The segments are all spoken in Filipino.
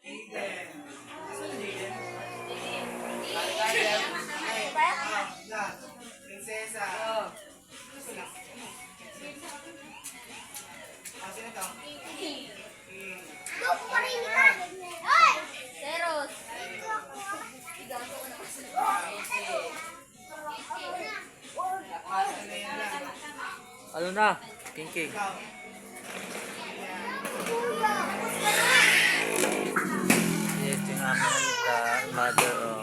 Aiden. Saan si Aiden? Prinsesa. Sino? Sino to? Zeros. Ano na? King. Ikaw. Yes, yung aming mother. Oh.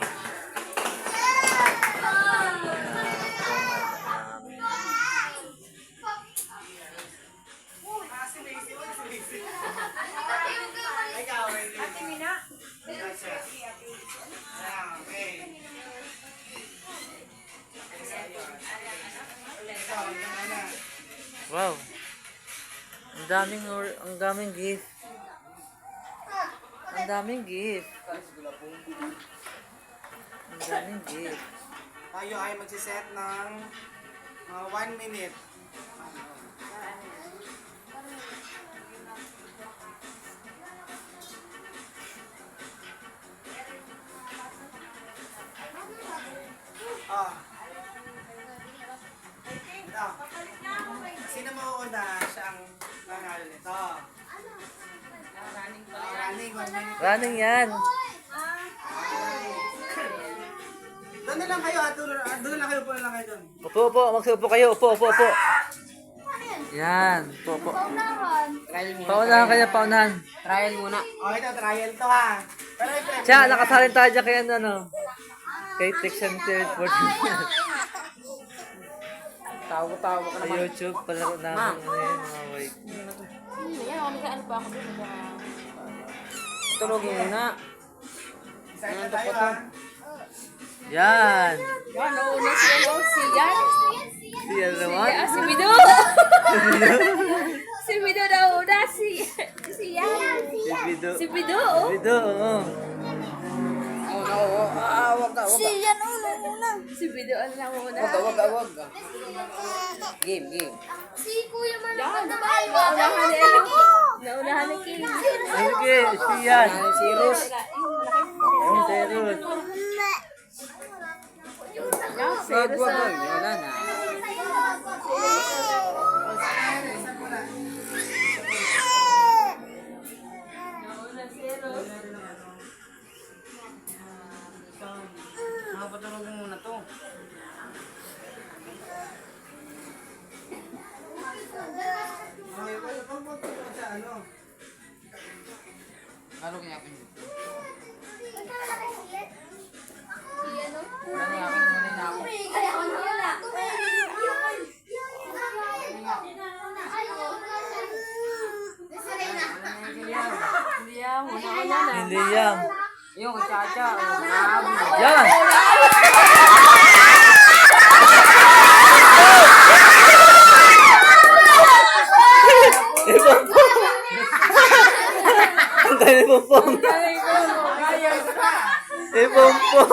Ikaw, Ate Mina. Okay. Ikaw, Ana. Wow. Ang daming gift. Ang daming gift. Ang daming gift. Tayo ay magsiset ng 1 minute. Ah. Ito. Sino mauuna siyang nanalo nito? Running 1 minute. Running yan. Doon na lang kayo, doon na lang kayo, upo na lang kayo doon. Upo. Magsiupo kayo. Upo. Yan. Upo. Paunahan. Trial muna. Oh, ito, trial to ha. Pero ito, Siya, nakasalin tayo dyan kay ano. Kay Tex and Teleport. Tawa ka Sa YouTube, palaro namin mga wait. Yan, ano pa ako dun? Tulog muna. isa na tayo ha. Yan. Yan, nauna si ano? Si Yan? Si ano naman? Si Bido! Si Bido nauna. Si Yan. Si Bido. Si Bido, oh. Bido, oo. Wag ka. Si Yan una. Si Bido ang nauna. Wag. Game. Si Kuya Manang naunahan ni ano? Naunahan ni King. Sige, si Yan. Si Rus. Yung si Rus. Wala na. Nakapatulogin muna to. Okay, pag sa ano? Ano kaya ako yun? Si ano? Ano yung aking muna na ako? Hindi yan. Yung chacha. Yan! Ang dami pompong. Pompong.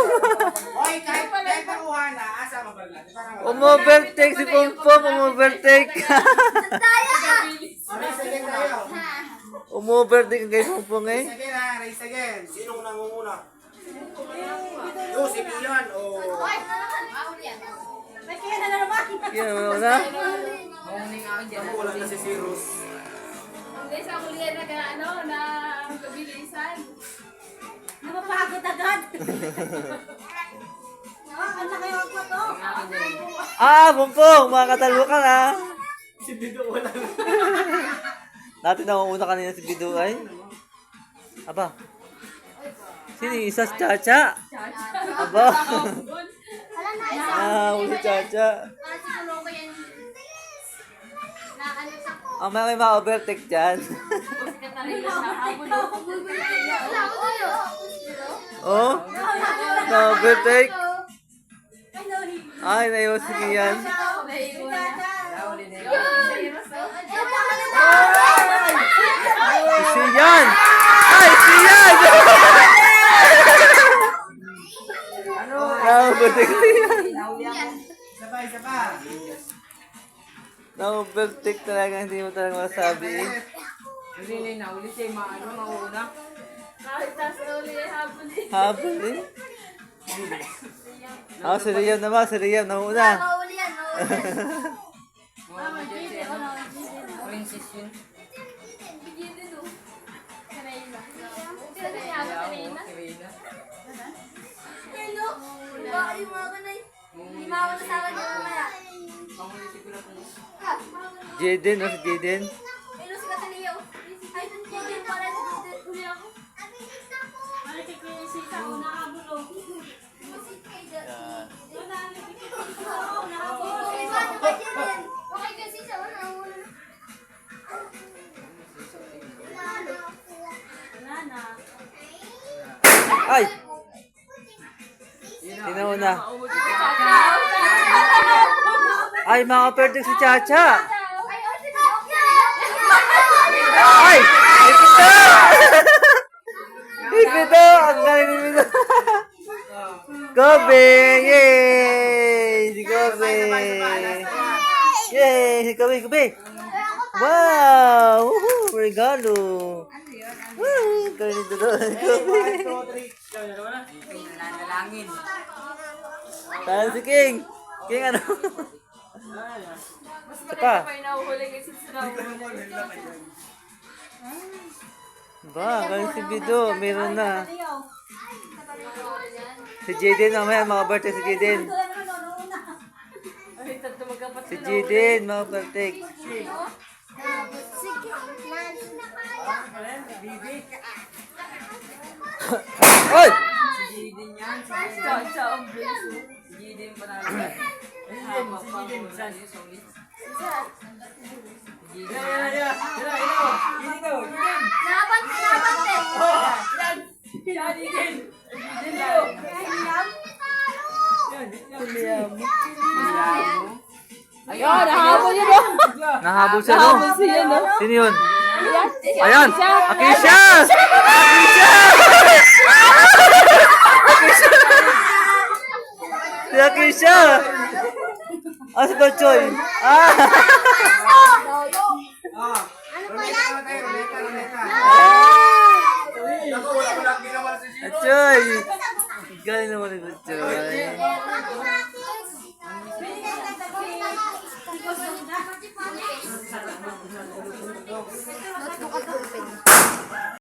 Oy, kahit nakuha na, asa mo ba lang? Umovertake si Pompong. Umovertake. Race again tayo. Umovertake kay Pompong eh. Race again ha, race again. Sino nangunguna? Yo, si Pian. Oh. Yan, wala. Mamuning akin dyan. Wala na si Cyrus. Hindi, sa kulihan na kabilisan. Napapagod agad. Ano kayo ako to? Pompong. Mga katalukan ah. Si Bido wala na. Dati nauuna kanina si Bido ay. Aba. Sino yung isa? Chacha. Aba. Uli Chacha. Ang may ma-overtake dyan. Oh? Na-overtake? Ay, naiwas si Kian. Si Yan! Ay, si Yan! Na-overtake si Yan. Isa pa. Na-overtake talaga, hindi mo talaga masabi eh. Kasi nahuli siya, mauna. Habol eh. Ah, si Riam naman, si Riam nauna. Mahuli yan, mahuli yan. Mama, dyan si ano? Princess yun. Bigyan din oh. Karina. Sino niya? Karina? Karina. Hello? Diba yung mga kanay? Hindi mawala sa akin yung mamaya. Pangulitin ko na kung... Ah, Jaden, si Jaden. hello si Catalina oh. Ay, Jaden pala. Uli ako. Balik ko yung sita ko nakabulong. Okay kasi siya, wala na. Wala na. Ay! Sino una? Ay, mga perfect si Chacha! Ay! Ipito! Ipito! Ang galing ni Ipito! Kobe! Yay! Si Kobe! Yay! Si Kobe! Kobe! Wow! Woohoo! Regalo! Woo! Galing nito doon. Kobe! 1, 2, 3. Ikaw na. Nanalangin. Tahan si King! King ano? Ito pa. Ba, galing si Bido. Meron na. Si Jaden mamaya, mga birthday si Jaden. Si Jaden, mga birthday. Oy! Si Jiden yan. Si Jiden panalo. Haba pa ang ulan yun, solid. Si Jiden. Ayun, nahabol yun oh. Nahabol siya, no? Sino yun? Ayan! Akisha! Si Akisha! Ah, si Dochoy! Ah! Naku, wala ginawa si Gino. Dochoy! Galing naman ni Dochoy.